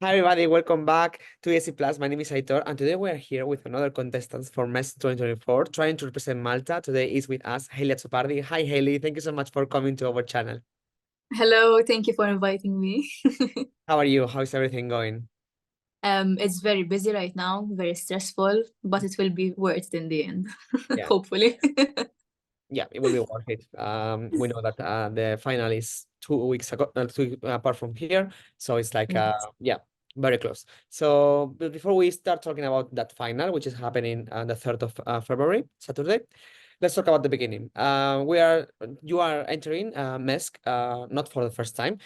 Hi everybody, welcome back to ESCplus. My name is Aitor, and today we are here with another contestant for MESC 2024, trying to represent Malta. Today is with us Haley Azzopardi. Hi Haley, thank you so much for coming to our channel. Hello, thank you for inviting me. How are you? How is everything going? It's very busy right now, very stressful, but it will be worth it in the end, Yeah, hopefully. yeah, it will be worth it. We know that the final is 2 weeks ago, apart from here, so it's like Yes. yeah, very close. So before we start talking about that final, which is happening on the 3rd of February, Saturday, let's talk about the beginning. You are entering MESC not for the first time.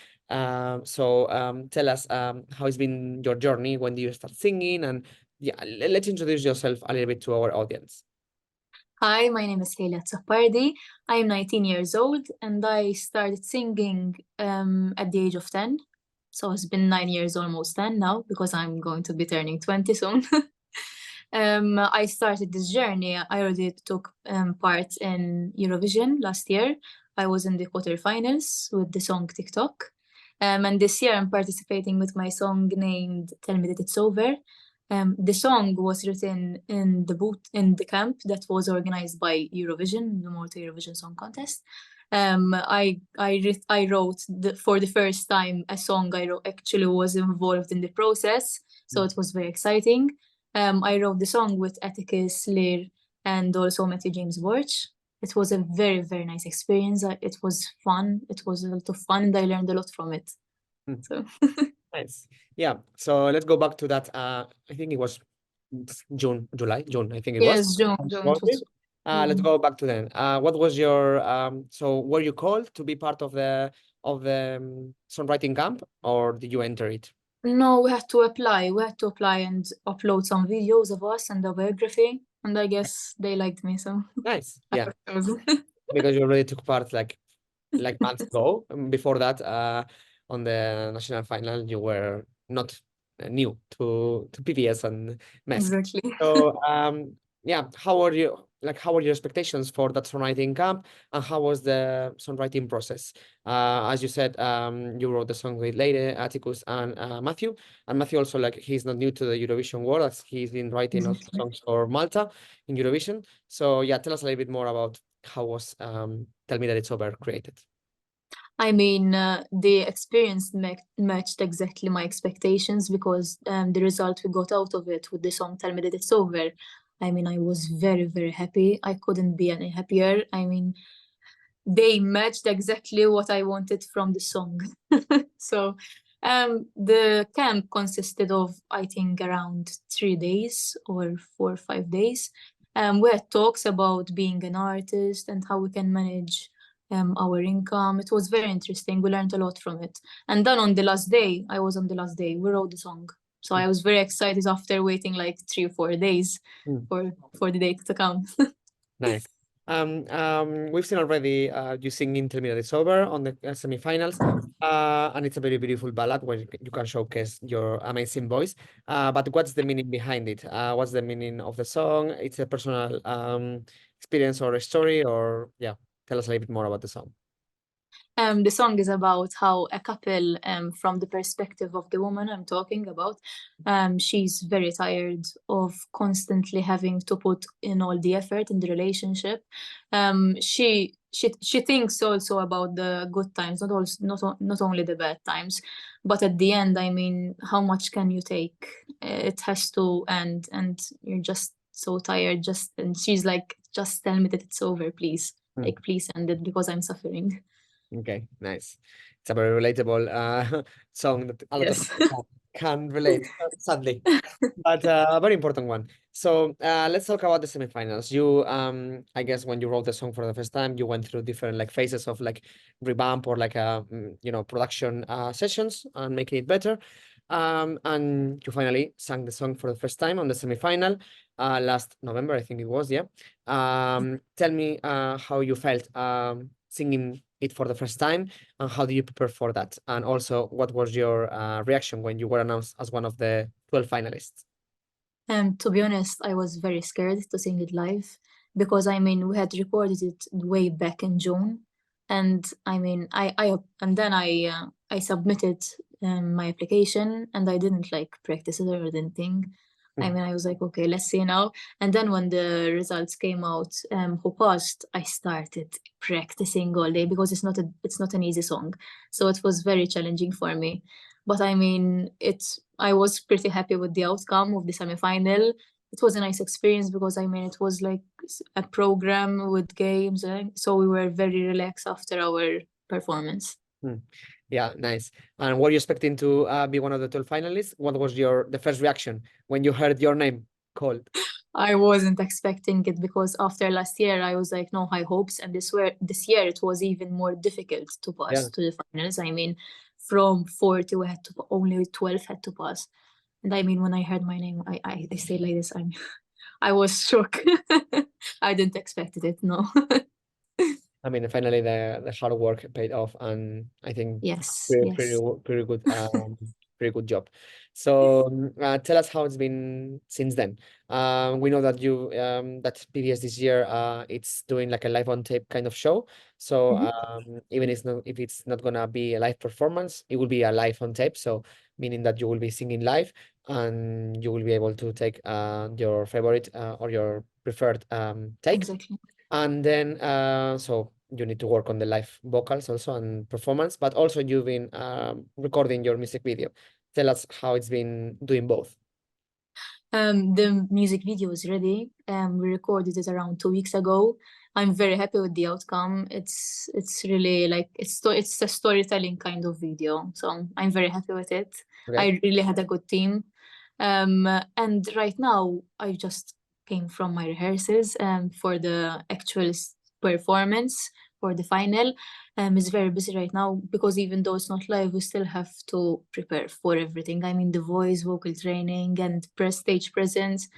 So tell us how it's been your journey. When do you start singing? And yeah, let's introduce yourself a little bit to our audience. Hi, my name is Haley Azzopardi. I'm 19 years old and I started singing at the age of 10. So it's been 9 years, almost 10 now, because I'm going to be turning 20 soon. I started this journey. I already took part in Eurovision last year. I was in the quarterfinals with the song TikTok. And this year I'm participating with my song named Tell Me That It's Over. The song was written in the camp that was organized by Eurovision, the Malta Eurovision Song Contest. I wrote for the first time a song. I actually was involved in the process, so it was very exciting. I wrote the song with Atticus, Lear, and also Matthew James Borch. It was a very, very nice experience. It was fun. It was a lot of fun, and I learned a lot from it. Mm. So Nice. Yeah. So let's go back to that. I think it was June, I think it was. yes, June Okay. Let's June. go back to then. What was your so were you called to be part of the songwriting camp, or did you enter it? No, we had to apply. We had to apply and upload some videos of us and the biography, and I guess they liked me, so Nice. I Yeah. was chosen. Because you already took part like months ago. Before that, on the national final, you were not new to PPS and MESC. Exactly. So yeah, how were your expectations for that songwriting camp, and how was the songwriting process? As you said, you wrote the song with Leire, Atticus, and Matthew. And Matthew also, like, he's not new to the Eurovision world, as he's been writing also Exactly. songs for Malta in Eurovision. So yeah, tell us a little bit more about how was Tell Me That It's Over created. I mean, the experience matched exactly my expectations because the result we got out of it with the song Tell Me That It's Over. I mean, I was very, very happy. I couldn't be any happier. I mean, they matched exactly what I wanted from the song. So, the camp consisted of, I think, around 3 days or 4 or 5 days. We had talks about being an artist and how we can manage our income. It was very interesting. We learned a lot from it. And then on the last day, I was on the last day, we wrote the song. So I was very excited after waiting like 3 or 4 days Mm. for the day to come. Nice. We've seen already you singing Tell Me That It's Over on the semifinals, and it's a very beautiful ballad where you can showcase your amazing voice. But what's the meaning behind it? What's the meaning of the song? It's a personal experience or a story, or yeah, tell us a little bit more about the song. The song is about how a couple, from the perspective of the woman I'm talking about, she's very tired of constantly having to put in all the effort in the relationship. She thinks also about the good times, not only the bad times, but at the end, I mean, how much can you take? It has to end, and you're just so tired. And she's like, just tell me that it's over, please. Mm. Like, please end it because I'm suffering. Okay, nice. It's a very relatable song that a lot of Yes. people can relate, sadly. But a very important one. So let's talk about the semifinals. You, I guess when you wrote the song for the first time, you went through different like phases of like revamp or like production sessions and making it better. And you finally sang the song for the first time on the semifinal last November, I think it was, yeah. Tell me how you felt singing it for the first time, and how do you prepare for that? And also, what was your reaction when you were announced as one of the 12 finalists? To be honest, I was very scared to sing it live because I mean we had recorded it way back in June, and I mean I submitted my application, and I didn't like practice it or anything. I mean, I was like, okay, let's see now. And then when the results came out, who passed, I started practicing all day because it's not an easy song. So it was very challenging for me. But I mean, I was pretty happy with the outcome of the semi-final. It was a nice experience because I mean, it was like a program with games, so we were very relaxed after our performance. Yeah, nice. And were you expecting to be one of the 12 finalists? What was the first reaction when you heard your name called? I wasn't expecting it because after last year I was like no high hopes, and this year it was even more difficult to pass Yeah. to the finals. I mean, from 40 we had to only 12 had to pass, and I mean when I heard my name, I stayed like this. I was shocked. I didn't expect it. No. I mean, finally the hard work paid off, and I think Yes. pretty Yes. pretty good job. So tell us how it's been since then. We know that that PBS this year it's doing like a live on tape kind of show. So even if it's not gonna be a live performance, it will be a live on tape. So meaning that you will be singing live, and you will be able to take your favorite or your preferred take. Exactly. And then so you need to work on the live vocals also and performance, but also you've been recording your music video. Tell us how it's been doing both. The music video is ready. We recorded it around 2 weeks ago. I'm very happy with the outcome. It's really like it's a storytelling kind of video, so I'm very happy with it. Okay. I really had a good team, and right now I just came from my rehearsals for the actual performance for the final. Is very busy right now because even though it's not live, we still have to prepare for everything. I mean, the voice, vocal training, and stage presence,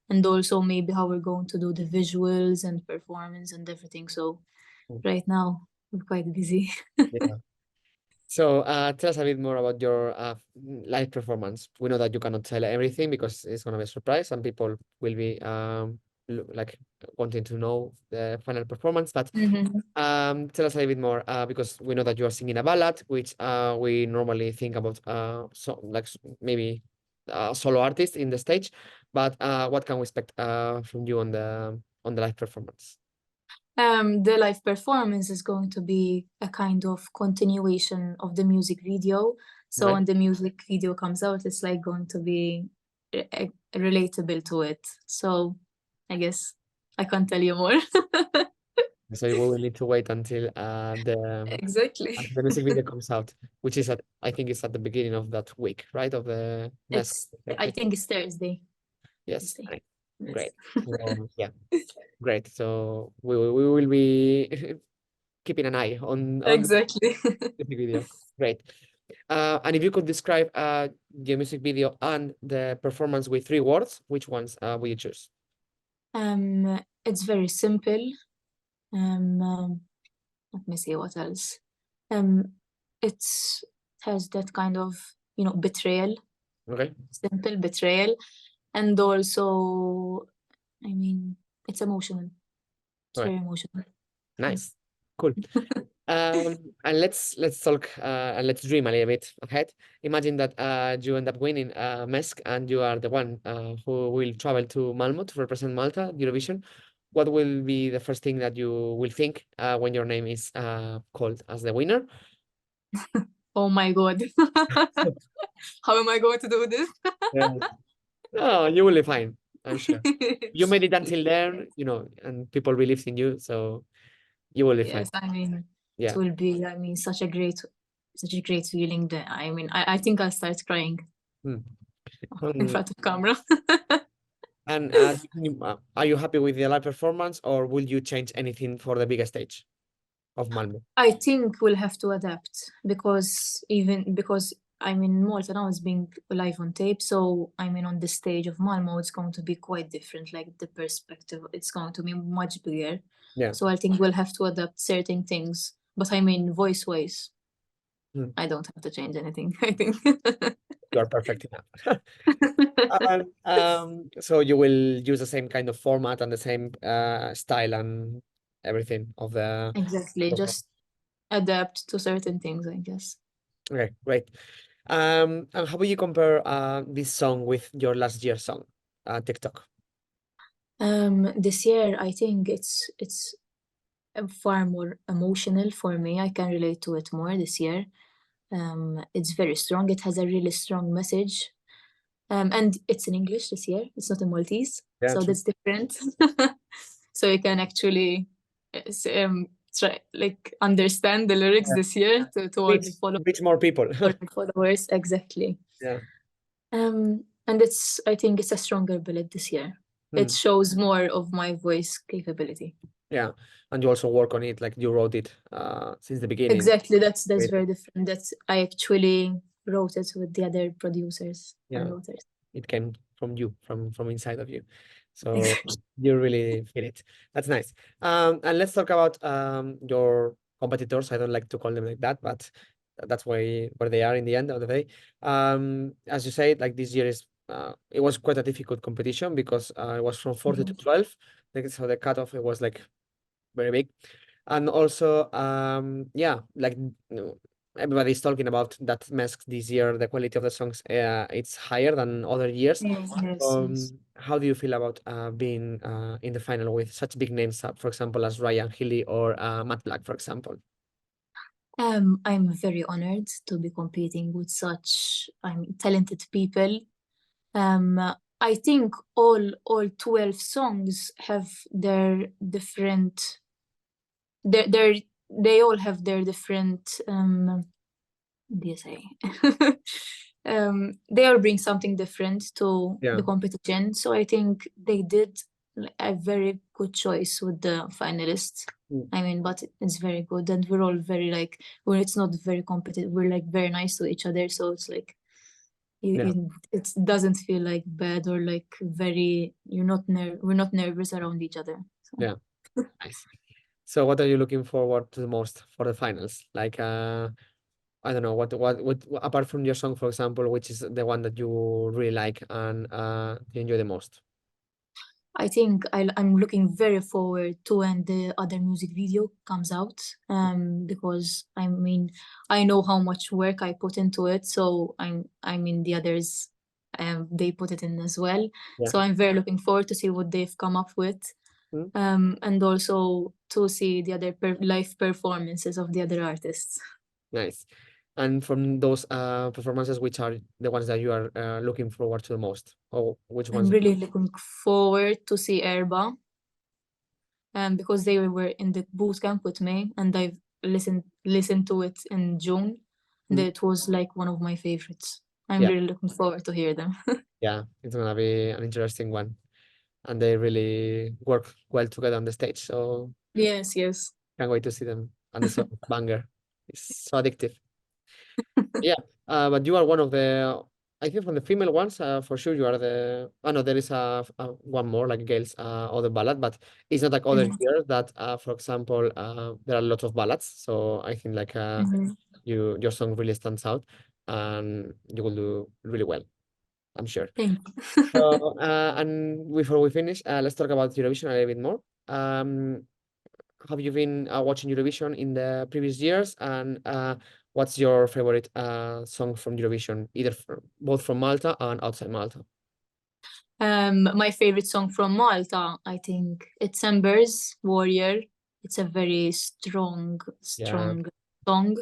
and also maybe how we're going to do the visuals and performance and everything. So right now we're quite busy. Yeah. So tell us a bit more about your live performance. We know that you cannot tell everything because it's gonna be a surprise, and people will be like wanting to know the final performance. But tell us a little bit more because we know that you are singing a ballad, which we normally think about so like maybe a solo artist in the stage. But what can we expect from you on the live performance? The live performance is going to be a kind of continuation of the music video. So Right. when the music video comes out, it's like going to be relatable to it. So I guess I can't tell you more. So we will need to wait until Exactly. the music video comes out, which is I think it's at the beginning of that week, right? Of the MESC. I think it's Thursday. Yes. Thursday. Right. Yes. Great. Yeah. Great. So we will be keeping an eye on Exactly. the music video. Great. And if you could describe the music video and the performance with 3 words, which ones will you choose? It's very simple. Let me see what else. It has that kind of, betrayal, Okay. simple betrayal, and also, I mean, it's emotional. It's All right. very emotional. Nice. Cool. And let's talk and let's dream a little bit ahead. Imagine that you end up winning MESC and you are the one who will travel to Malmo to represent Malta at Eurovision. What will be the first thing that you will think when your name is called as the winner? Oh my God. How am I going to do this? Yeah. Oh, you will be fine, I'm sure. You made it until there, and people believe in you, so you will be fine. Yes, I mean, it Yeah. will be, such a great feeling that, I mean, I think I'll start crying Hmm. in front of camera. And are you happy with the live performance, or will you change anything for the bigger stage of Malmo? I think we'll have to adapt because I mean Malta now is being live on tape, so I mean on the stage of Malmo it's going to be quite different, like the perspective, it's going to be much bigger. Yeah. So I think we'll have to adapt certain things. But I mean voice-wise, I don't have to change anything, I think. You are perfect enough. So you will use the same kind of format and the same style and everything of Exactly, the just adapt to certain things, I guess. Okay, great. And how would you compare this song with your last year's song, TikTok? This year I think it's far more emotional for me. I can relate to it more this year. It's very strong. It has a really strong message. And it's in English this year. It's not in Maltese, Yeah, so true. that's different. So you can actually try like understand the lyrics Yeah. this year to all the Reach more people. followers exactly. Yeah. And I think it's a stronger ballad this year. It Hmm. shows more of my voice capability. Yeah. And you also work on it, like you wrote it since the beginning. Exactly, that's Great. very different. That's I actually wrote it with the other producers and Yeah. writers. It came from you, from inside of you. So Exactly. you really feel it. That's nice. And let's talk about your competitors. I don't like to call them like that, but that's where they are in the end of the day. As you said, like this year is it was quite a difficult competition because it was from 40 to 12. Like, so the cutoff it was like very big. And also, yeah, like everybody's talking about that MESC this year, the quality of the songs, it's higher than other years. Yes. How do you feel about being in the final with such big names, for example, as Ryan Healy or Matt Black, for example? I'm very honored to be competing with such talented people. Um, I think all 12 songs have their different their they all have their different what do you say? They all bring something different to Yeah, the competition. So I think they did a very good choice with the finalists. mm, I mean, but it's very good, and we're all very like when it's not very competitive, we're like very nice to each other. So it's like yeah, it doesn't feel like bad or like very we're not nervous around each other. So. yeah. Nice. So what are you looking forward to the most for the finals? Like, I don't know, what apart from your song, for example, which is the one that you really like and you enjoy the most? I think I'm looking very forward to when the other music video comes out, because I mean I know how much work I put into it, so I mean the others, they put it in as well. Yeah. So I'm very looking forward to see what they've come up with, Mm, and also to see the other live performances of the other artists. nice. And from those performances, which are the ones that you are looking forward to the most? Or which I'm ones? really looking forward to see Erba, because they were in the boot camp with me, and I've listened to it in June, and Mm, it was like one of my favorites. I'm yeah, really looking forward to hear them. yeah, it's gonna be an interesting one. And they really work well together on the stage. So Yes. can't wait to see them. And the song banger is so addictive. Yeah, but you are one of the, I think from the female ones, for sure you are the, oh no, there is one more like Gail's other ballad, but it's not like other Mhm. years that, for example, there are lots of ballads. So I think like Mhm. your song really stands out and you will do really well, I'm sure. Thank So, and before we finish, let's talk about Eurovision a little bit more. Have you been watching Eurovision in the previous years? And what's your favorite song from Eurovision, either both from Malta and outside Malta? My favorite song from Malta, I think it's Embers Warrior. It's a very Yeah. strong song.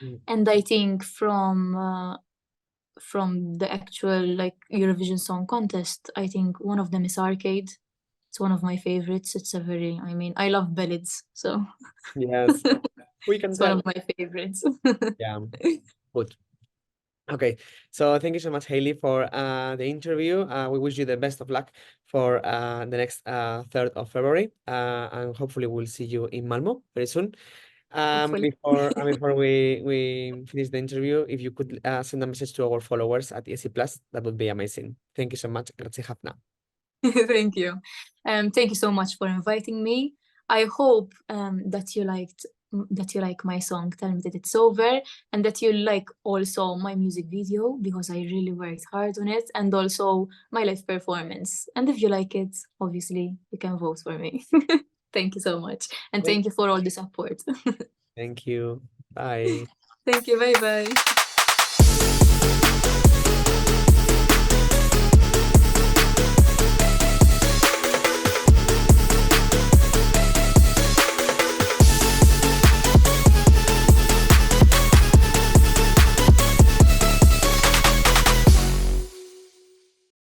Mm. And I think from the actual like Eurovision Song Contest, I think one of them is Arcade. It's one of my favorites. It's a very, I mean, I love ballads, so Yes, we can it's one tell. of my favorites. Yeah, good. Okay, so thank you so much, Haley, for the interview. We wish you the best of luck for the next 3rd of February, and hopefully we'll see you in Malmo very soon. Hopefully. Before we finish the interview, if you could send a message to our followers at ESCplus, that would be amazing. Thank you so much. Grazie Hafna. Thank you. Thank you so much for inviting me. I hope that you like my song Tell Me That It's Over, and that you like also my music video because I really worked hard on it, and also my live performance. And if you like it, obviously you can vote for me. Thank you so much. And Thank thank you for all the support. thank you. Bye. Thank you. Bye bye.